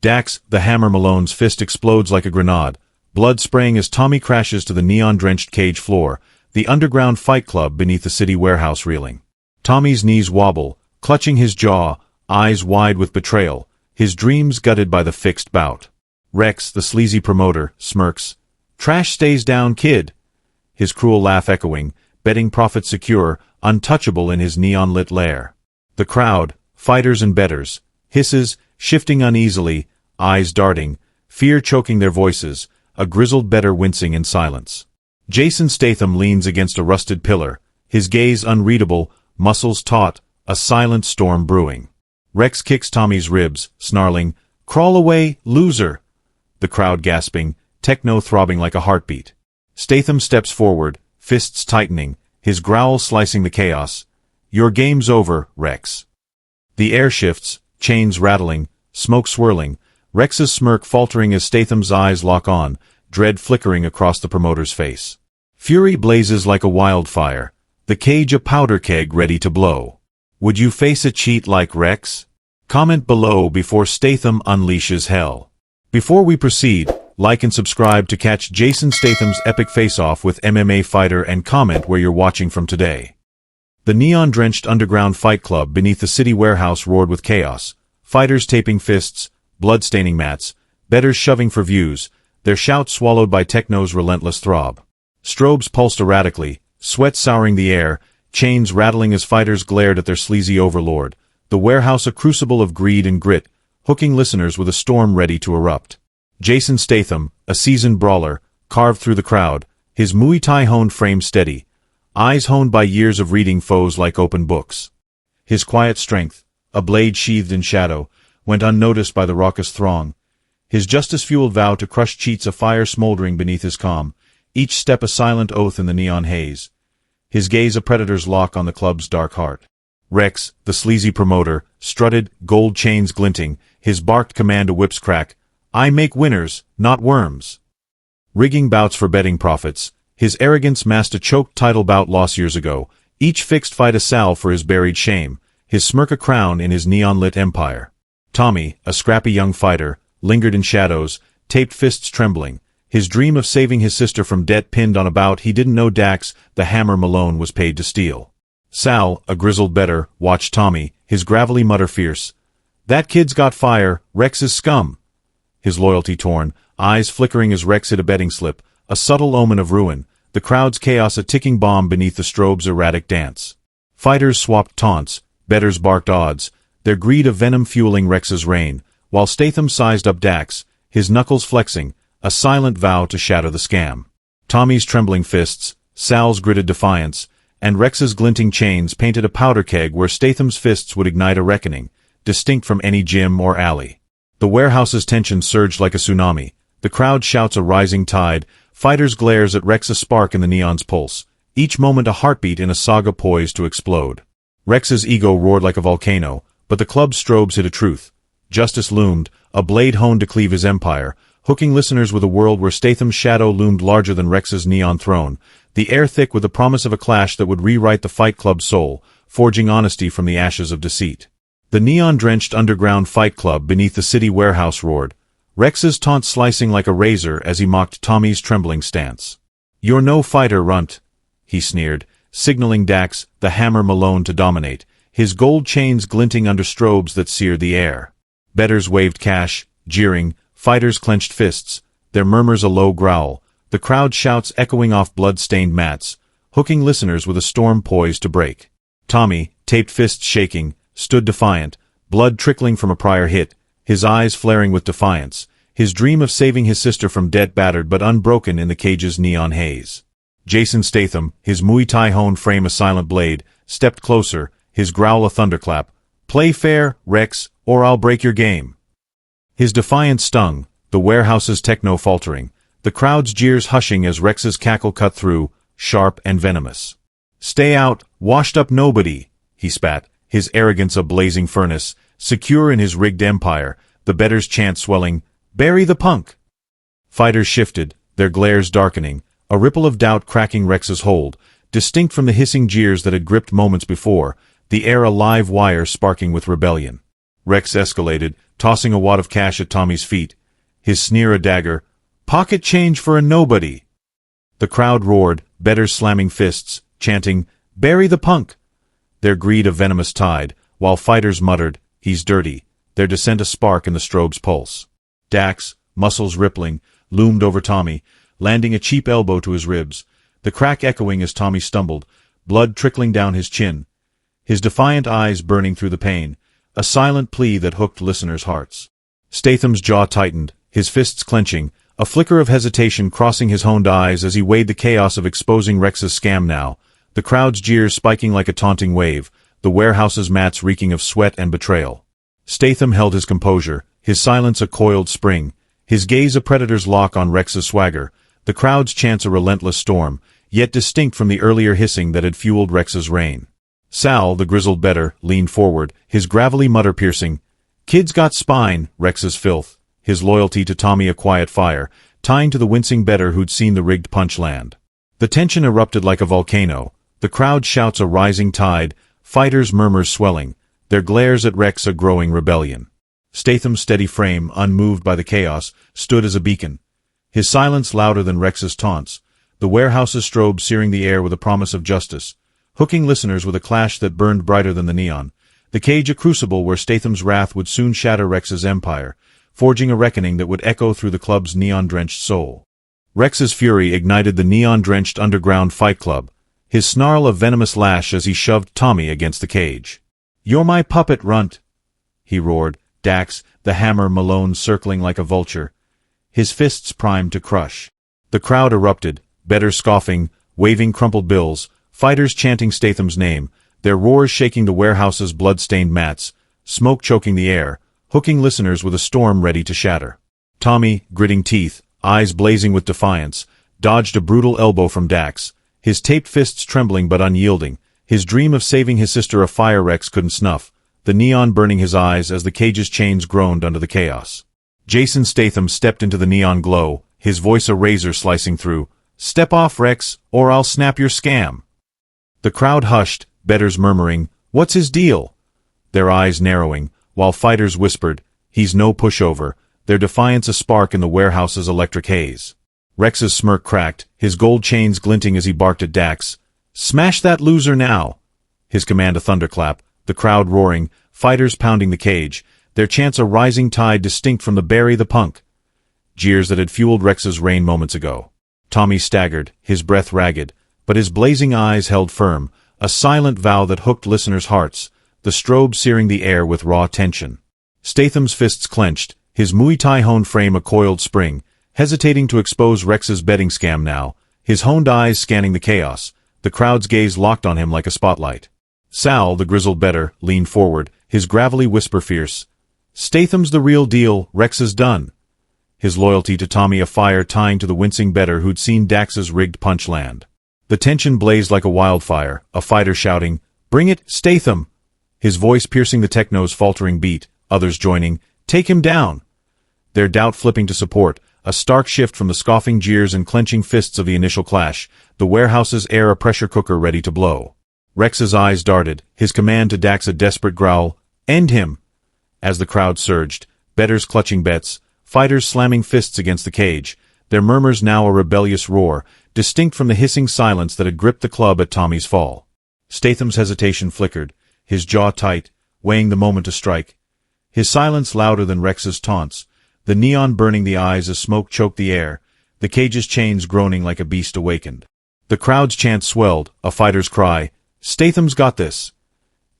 Dax, the hammer Malone's fist explodes like a grenade, blood spraying as Tommy crashes to the neon-drenched cage floor, the underground fight club beneath the city warehouse reeling. Tommy's knees wobble, clutching his jaw, eyes wide with betrayal, his dreams gutted by the fixed bout. Rex, the sleazy promoter, smirks. "Trash stays down, kid." His cruel laugh echoing, betting profit secure, untouchable in his neon-lit lair. The crowd, fighters and bettors, hisses, shifting uneasily, eyes darting, fear choking their voices, a grizzled bettor wincing in silence. Jason Statham leans against a rusted pillar, his gaze unreadable, muscles taut, a silent storm brewing. Rex kicks Tommy's ribs, snarling, "Crawl away, loser!" The crowd gasping, techno throbbing like a heartbeat. Statham steps forward, fists tightening, his growl slicing the chaos. "Your game's over, Rex." The air shifts, chains rattling, smoke swirling, Rex's smirk faltering as Statham's eyes lock on, dread flickering across the promoter's face. Fury blazes like a wildfire, the cage a powder keg ready to blow. Would you face a cheat like Rex? Comment below before Statham unleashes hell. Before we proceed, like and subscribe to catch Jason Statham's epic face-off with MMA fighter and comment where you're watching from today. The neon-drenched underground fight club beneath the city warehouse roared with chaos, fighters taping fists, blood-staining mats, bettors shoving for views, their shouts swallowed by techno's relentless throb. Strobes pulsed erratically, sweat souring the air, chains rattling as fighters glared at their sleazy overlord, the warehouse a crucible of greed and grit, hooking listeners with a storm ready to erupt. Jason Statham, a seasoned brawler, carved through the crowd, his Muay Thai honed frame steady, eyes honed by years of reading foes like open books. His quiet strength, a blade sheathed in shadow, went unnoticed by the raucous throng, his justice-fueled vow to crush cheats a fire smoldering beneath his calm, each step a silent oath in the neon haze. His gaze a predator's lock on the club's dark heart. Rex, the sleazy promoter, strutted, gold chains glinting, his barked command a whip's crack. "I make winners, not worms." Rigging bouts for betting profits, his arrogance masked a choked title bout lost years ago, each fixed fight a salve for his buried shame, his smirk a crown in his neon-lit empire. Tommy, a scrappy young fighter, lingered in shadows, taped fists trembling, his dream of saving his sister from debt pinned on a bout he didn't know Dax, the hammer Malone, was paid to steal. Sal, a grizzled bettor, watched Tommy, his gravelly mutter fierce. "That kid's got fire, Rex is scum." His loyalty torn, eyes flickering as Rex hit a betting slip, a subtle omen of ruin, the crowd's chaos a ticking bomb beneath the strobe's erratic dance. Fighters swapped taunts, bettors barked odds, their greed of venom fueling Rex's reign, while Statham sized up Dax, his knuckles flexing, a silent vow to shatter the scam. Tommy's trembling fists, Sal's gritted defiance, and Rex's glinting chains painted a powder keg where Statham's fists would ignite a reckoning, distinct from any gym or alley. The warehouse's tension surged like a tsunami, the crowd shouts a rising tide, fighters glares at Rex a spark in the neon's pulse, each moment a heartbeat in a saga poised to explode. Rex's ego roared like a volcano, but the club's strobes hit a truth. Justice loomed, a blade honed to cleave his empire, hooking listeners with a world where Statham's shadow loomed larger than Rex's neon throne, the air thick with the promise of a clash that would rewrite the fight club's soul, forging honesty from the ashes of deceit. The neon-drenched underground fight club beneath the city warehouse roared, Rex's taunt slicing like a razor as he mocked Tommy's trembling stance. "You're no fighter, runt," he sneered, signaling Dax, the hammer Malone, to dominate, his gold chains glinting under strobes that seared the air. Bettors waved cash, jeering, fighters clenched fists, their murmurs a low growl, the crowd shouts echoing off blood-stained mats, hooking listeners with a storm poised to break. Tommy, taped fists shaking, stood defiant, blood trickling from a prior hit, his eyes flaring with defiance, his dream of saving his sister from debt battered but unbroken in the cage's neon haze. Jason Statham, his Muay Thai honed frame a silent blade, stepped closer, his growl a thunderclap. "Play fair, Rex, or I'll break your game." His defiance stung, the warehouse's techno faltering, the crowd's jeers hushing as Rex's cackle cut through, sharp and venomous. "Stay out, washed-up nobody," he spat, his arrogance a blazing furnace, secure in his rigged empire, the bettor's chant swelling, "Bury the punk!" Fighters shifted, their glares darkening, a ripple of doubt cracking Rex's hold, distinct from the hissing jeers that had gripped moments before, the air a live wire sparking with rebellion. Rex escalated, tossing a wad of cash at Tommy's feet. His sneer a dagger. "Pocket change for a nobody." The crowd roared, bettors slamming fists, chanting, "Bury the punk!" Their greed a venomous tide, while fighters muttered, "He's dirty," their dissent a spark in the strobe's pulse. Dax, muscles rippling, loomed over Tommy, landing a cheap elbow to his ribs, the crack echoing as Tommy stumbled, blood trickling down his chin. His defiant eyes burning through the pain, a silent plea that hooked listeners' hearts. Statham's jaw tightened, his fists clenching, a flicker of hesitation crossing his honed eyes as he weighed the chaos of exposing Rex's scam now, the crowd's jeers spiking like a taunting wave, the warehouse's mats reeking of sweat and betrayal. Statham held his composure, his silence a coiled spring, his gaze a predator's lock on Rex's swagger, the crowd's chants a relentless storm, yet distinct from the earlier hissing that had fueled Rex's reign. Sal, the grizzled bettor, leaned forward, his gravelly mutter piercing. "Kid's got spine," Rex's filth, his loyalty to Tommy a quiet fire, tying to the wincing bettor who'd seen the rigged punch land. The tension erupted like a volcano, the crowd shouts a rising tide, fighters' murmurs swelling, their glares at Rex a growing rebellion. Statham's steady frame, unmoved by the chaos, stood as a beacon. His silence louder than Rex's taunts, the warehouse's strobe searing the air with a promise of justice, hooking listeners with a clash that burned brighter than the neon, the cage a crucible where Statham's wrath would soon shatter Rex's empire, forging a reckoning that would echo through the club's neon-drenched soul. Rex's fury ignited the neon-drenched underground fight club, his snarl a venomous lash as he shoved Tommy against the cage. "You're my puppet, runt," he roared, Dax, the hammer Malone circling like a vulture, his fists primed to crush. The crowd erupted, bettors scoffing, waving crumpled bills, fighters chanting Statham's name, their roars shaking the warehouse's blood-stained mats, smoke choking the air, hooking listeners with a storm ready to shatter. Tommy, gritting teeth, eyes blazing with defiance, dodged a brutal elbow from Dax, his taped fists trembling but unyielding, his dream of saving his sister a fire Rex couldn't snuff, the neon burning his eyes as the cage's chains groaned under the chaos. Jason Statham stepped into the neon glow, his voice a razor slicing through. "Step off, Rex, or I'll snap your scam." The crowd hushed, bettors murmuring, "What's his deal?" Their eyes narrowing, while fighters whispered, "He's no pushover," their defiance a spark in the warehouse's electric haze. Rex's smirk cracked, his gold chains glinting as he barked at Dax. "Smash that loser now!" His command a thunderclap, the crowd roaring, fighters pounding the cage, their chants a rising tide distinct from the "Bury the punk" jeers that had fueled Rex's reign moments ago. Tommy staggered, his breath ragged, but his blazing eyes held firm, a silent vow that hooked listeners' hearts, the strobe searing the air with raw tension. Statham's fists clenched, his Muay Thai honed frame a coiled spring, hesitating to expose Rex's betting scam now, his honed eyes scanning the chaos, the crowd's gaze locked on him like a spotlight. Sal, the grizzled bettor, leaned forward, his gravelly whisper fierce. "Statham's the real deal, Rex is done." His loyalty to Tommy a fire tying to the wincing bettor who'd seen Dax's rigged punch land. The tension blazed like a wildfire, a fighter shouting, "Bring it, Statham!" His voice piercing the techno's faltering beat, others joining, "Take him down!" Their doubt flipping to support, a stark shift from the scoffing jeers and clenching fists of the initial clash, the warehouse's air a pressure cooker ready to blow. Rex's eyes darted, his command to Dax a desperate growl, "End him!" As the crowd surged, bettors clutching bets, fighters slamming fists against the cage, their murmurs now a rebellious roar, distinct from the hissing silence that had gripped the club at Tommy's fall. Statham's hesitation flickered, his jaw tight, weighing the moment to strike. His silence louder than Rex's taunts, the neon burning the eyes as smoke choked the air, the cage's chains groaning like a beast awakened. The crowd's chant swelled, a fighter's cry, "Statham's got this!"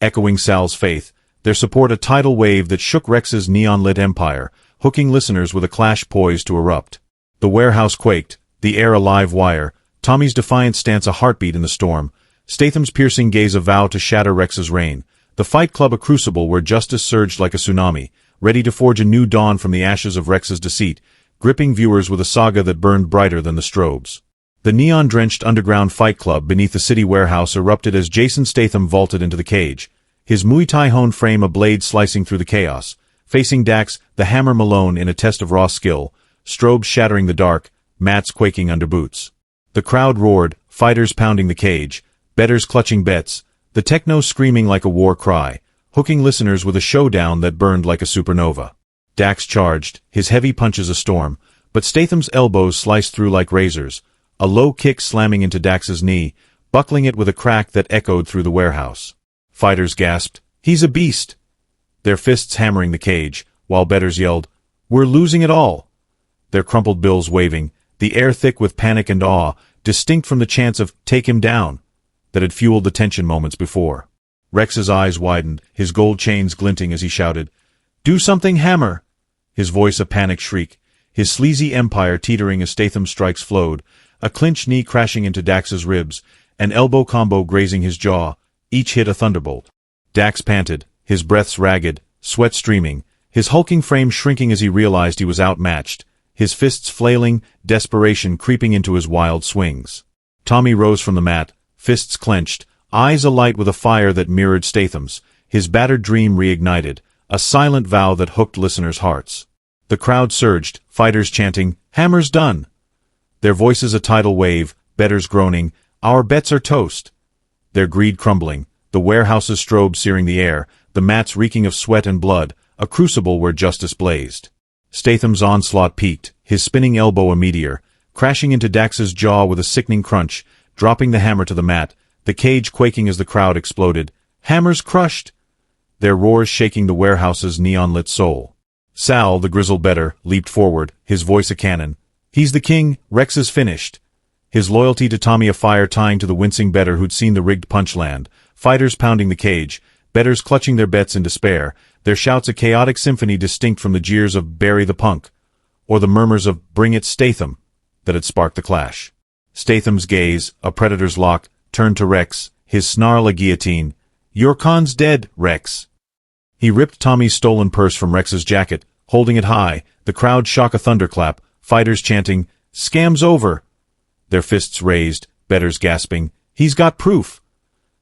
Echoing Sal's faith, their support a tidal wave that shook Rex's neon-lit empire, hooking listeners with a clash poised to erupt. The warehouse quaked, the air a live wire, Tommy's defiant stance a heartbeat in the storm, Statham's piercing gaze a vow to shatter Rex's reign, the fight club a crucible where justice surged like a tsunami, ready to forge a new dawn from the ashes of Rex's deceit, gripping viewers with a saga that burned brighter than the strobes. The neon-drenched underground fight club beneath the city warehouse erupted as Jason Statham vaulted into the cage, his Muay Thai honed frame a blade slicing through the chaos, facing Dax, the hammer Malone in a test of raw skill, strobes shattering the dark, mats quaking under boots. The crowd roared, fighters pounding the cage, bettors clutching bets, the techno screaming like a war cry, hooking listeners with a showdown that burned like a supernova. Dax charged, his heavy punches a storm, but Statham's elbows sliced through like razors, a low kick slamming into Dax's knee, buckling it with a crack that echoed through the warehouse. Fighters gasped, "He's a beast!" Their fists hammering the cage, while bettors yelled, "We're losing it all!" Their crumpled bills waving, the air thick with panic and awe, distinct from the chants of "take him down" that had fueled the tension moments before. Rex's eyes widened, his gold chains glinting as he shouted, "Do something, Hammer!" His voice a panic shriek, his sleazy empire teetering as Statham's strikes flowed, a clinch knee crashing into Dax's ribs, an elbow combo grazing his jaw, each hit a thunderbolt. Dax panted, his breaths ragged, sweat streaming, his hulking frame shrinking as he realized he was outmatched, his fists flailing, desperation creeping into his wild swings. Tommy rose from the mat, fists clenched, eyes alight with a fire that mirrored Statham's, his battered dream reignited, a silent vow that hooked listeners' hearts. The crowd surged, fighters chanting, "Hammer's done!" Their voices a tidal wave, bettors groaning, "Our bets are toast!" Their greed crumbling, the warehouse's strobe searing the air, the mats reeking of sweat and blood, a crucible where justice blazed. Statham's onslaught peaked, his spinning elbow a meteor, crashing into Dax's jaw with a sickening crunch, dropping the hammer to the mat, the cage quaking as the crowd exploded. "Hammer's crushed!" Their roars shaking the warehouse's neon-lit soul. Sal, the grizzled bettor, leaped forward, his voice a cannon. "He's the king, Rex is finished." His loyalty to Tommy a fire tying to the wincing bettor who'd seen the rigged punch land, fighters pounding the cage, bettors clutching their bets in despair, their shouts a chaotic symphony distinct from the jeers of "Bury the punk," or the murmurs of "Bring it, Statham," that had sparked the clash. Statham's gaze, a predator's lock, turned to Rex, his snarl a guillotine. "Your con's dead, Rex." He ripped Tommy's stolen purse from Rex's jacket, holding it high, the crowd shock a thunderclap, fighters chanting, "Scam's over!" Their fists raised, bettors gasping, "He's got proof!"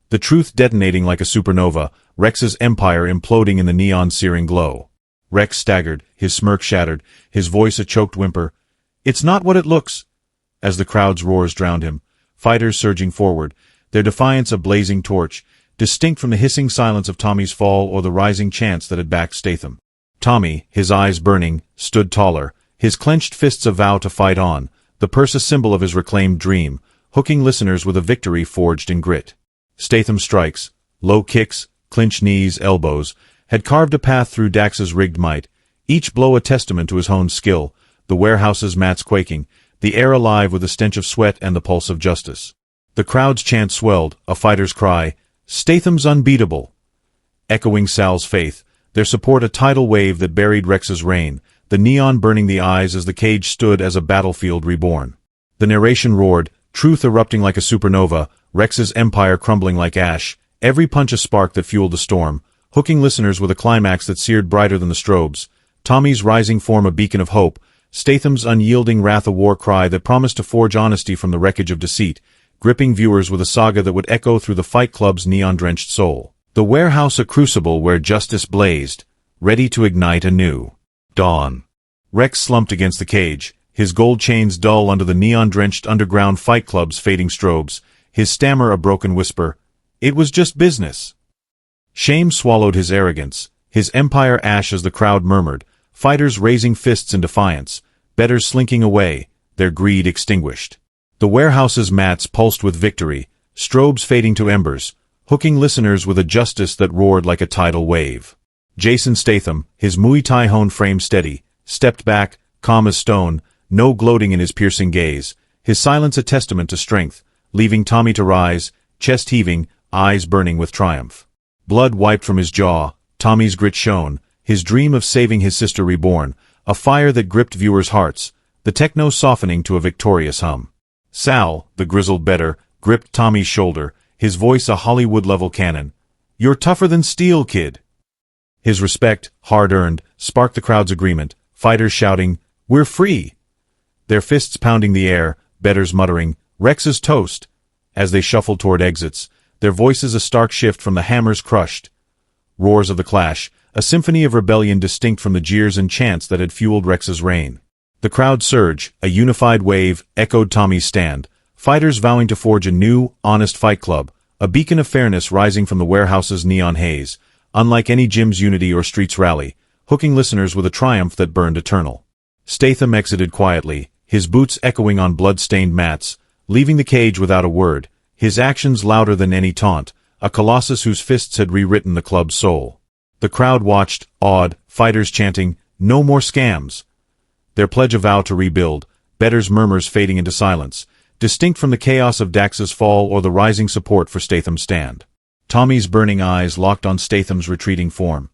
The truth detonating like a supernova, Rex's empire imploding in the neon-searing glow. Rex staggered, his smirk shattered, his voice a choked whimper. "It's not what it looks!" As the crowd's roars drowned him, fighters surging forward, their defiance a blazing torch, distinct from the hissing silence of Tommy's fall or the rising chants that had backed Statham. Tommy, his eyes burning, stood taller, his clenched fists a vow to fight on, the purse a symbol of his reclaimed dream, hooking listeners with a victory forged in grit. Statham's strikes, low kicks, clinch knees, elbows, had carved a path through Dax's rigged might, each blow a testament to his honed skill, the warehouse's mats quaking, the air alive with the stench of sweat and the pulse of justice. The crowd's chant swelled, a fighter's cry, "Statham's unbeatable!" Echoing Sal's faith, their support a tidal wave that buried Rex's reign, the neon burning the eyes as the cage stood as a battlefield reborn. The narration roared, truth erupting like a supernova, Rex's empire crumbling like ash, every punch a spark that fueled the storm, hooking listeners with a climax that seared brighter than the strobes, Tommy's rising form a beacon of hope, Statham's unyielding wrath a war cry that promised to forge honesty from the wreckage of deceit, gripping viewers with a saga that would echo through the Fight Club's neon-drenched soul. The warehouse a crucible where justice blazed, ready to ignite anew. Dawn. Rex slumped against the cage, his gold chains dull under the neon-drenched underground Fight Club's fading strobes, his stammer a broken whisper. It was just business. Shame swallowed his arrogance, his empire ash as the crowd murmured, fighters raising fists in defiance, bettors slinking away, their greed extinguished. The warehouse's mats pulsed with victory, strobes fading to embers, hooking listeners with a justice that roared like a tidal wave. Jason Statham, his Muay Thai honed frame steady, stepped back, calm as stone, no gloating in his piercing gaze, his silence a testament to strength, leaving Tommy to rise, chest heaving, eyes burning with triumph. Blood wiped from his jaw, Tommy's grit shone, his dream of saving his sister reborn, a fire that gripped viewers' hearts, the techno softening to a victorious hum. Sal, the grizzled bettor, gripped Tommy's shoulder, his voice a Hollywood-level cannon. "You're tougher than steel, kid." His respect, hard-earned, sparked the crowd's agreement, fighters shouting, "We're free!" Their fists pounding the air, bettors muttering, "Rex's toast!" As they shuffled toward exits, their voices a stark shift from the hammers crushed. Roars of the clash, a symphony of rebellion distinct from the jeers and chants that had fueled Rex's reign. The crowd surge, a unified wave, echoed Tommy's stand, fighters vowing to forge a new, honest Fight Club, a beacon of fairness rising from the warehouse's neon haze, unlike any gym's unity or street's rally, hooking listeners with a triumph that burned eternal. Statham exited quietly, his boots echoing on blood-stained mats, leaving the cage without a word, his actions louder than any taunt, a colossus whose fists had rewritten the club's soul. The crowd watched, awed, fighters chanting, "No more scams!" Their pledge a vow to rebuild, betters' murmurs fading into silence, distinct from the chaos of Dax's fall or the rising support for Statham's stand. Tommy's burning eyes locked on Statham's retreating form.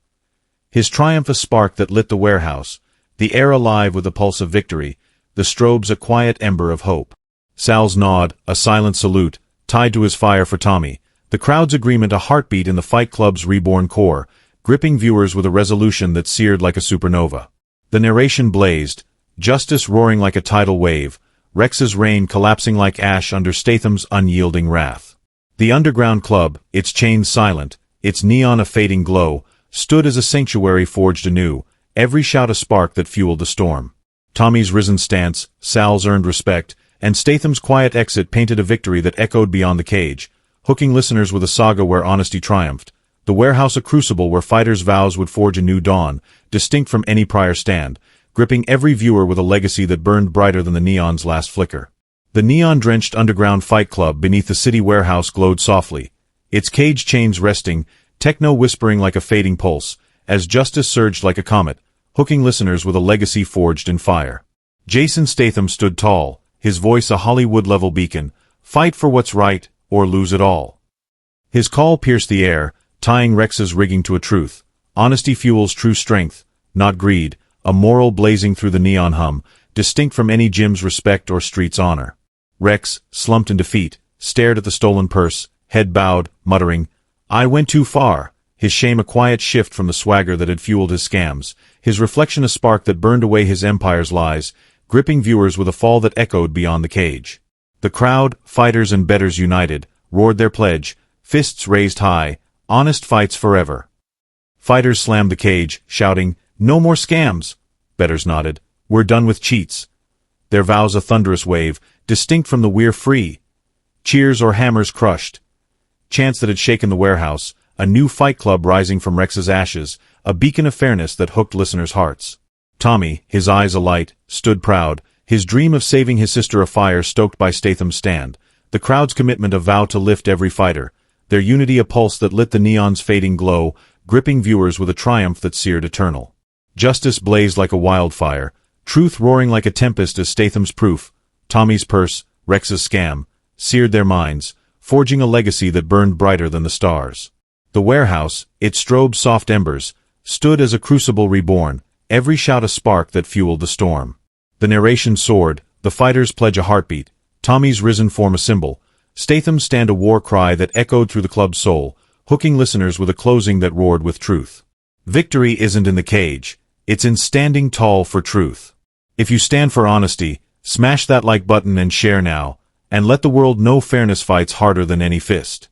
His triumph a spark that lit the warehouse, the air alive with the pulse of victory, the strobes a quiet ember of hope. Sal's nod, a silent salute, tied to his fire for Tommy, the crowd's agreement a heartbeat in the Fight Club's reborn core, gripping viewers with a resolution that seared like a supernova. The narration blazed, justice roaring like a tidal wave, Rex's reign collapsing like ash under Statham's unyielding wrath. The underground club, its chains silent, its neon a fading glow, stood as a sanctuary forged anew, every shout a spark that fueled the storm. Tommy's risen stance, Sal's earned respect, and Statham's quiet exit painted a victory that echoed beyond the cage, hooking listeners with a saga where honesty triumphed, the warehouse a crucible where fighters' vows would forge a new dawn, distinct from any prior stand, gripping every viewer with a legacy that burned brighter than the neon's last flicker. The neon-drenched underground fight club beneath the city warehouse glowed softly, its cage chains resting, techno whispering like a fading pulse, as justice surged like a comet, hooking listeners with a legacy forged in fire. Jason Statham stood tall, his voice a Hollywood-level beacon, fight for what's right, or lose it all. His call pierced the air, tying Rex's rigging to a truth. Honesty fuels true strength, not greed, a moral blazing through the neon hum, distinct from any gym's respect or street's honor. Rex, slumped in defeat, stared at the stolen purse, head bowed, muttering, "I went too far," his shame a quiet shift from the swagger that had fueled his scams, his reflection a spark that burned away his empire's lies, gripping viewers with a fall that echoed beyond the cage. The crowd, fighters and betters united, roared their pledge, fists raised high, honest fights forever. Fighters slammed the cage, shouting, "No more scams!" Betters nodded, "We're done with cheats." Their vows a thunderous wave, distinct from the "We're free." Cheers or hammers crushed. Chants that had shaken the warehouse, a new fight club rising from Rex's ashes, a beacon of fairness that hooked listeners' hearts. Tommy, his eyes alight, stood proud, his dream of saving his sister afire stoked by Statham's stand, the crowd's commitment a vow to lift every fighter, their unity a pulse that lit the neon's fading glow, gripping viewers with a triumph that seared eternal. Justice blazed like a wildfire, truth roaring like a tempest as Statham's proof, Tommy's purse, Rex's scam, seared their minds, forging a legacy that burned brighter than the stars. The warehouse, its strobe soft embers, stood as a crucible reborn, every shout a spark that fueled the storm. The narration soared, the fighters pledge a heartbeat, Tommy's risen form a symbol, Statham's stand a war cry that echoed through the club's soul, hooking listeners with a closing that roared with truth. Victory isn't in the cage, it's in standing tall for truth. If you stand for honesty, smash that like button and share now, and let the world know fairness fights harder than any fist.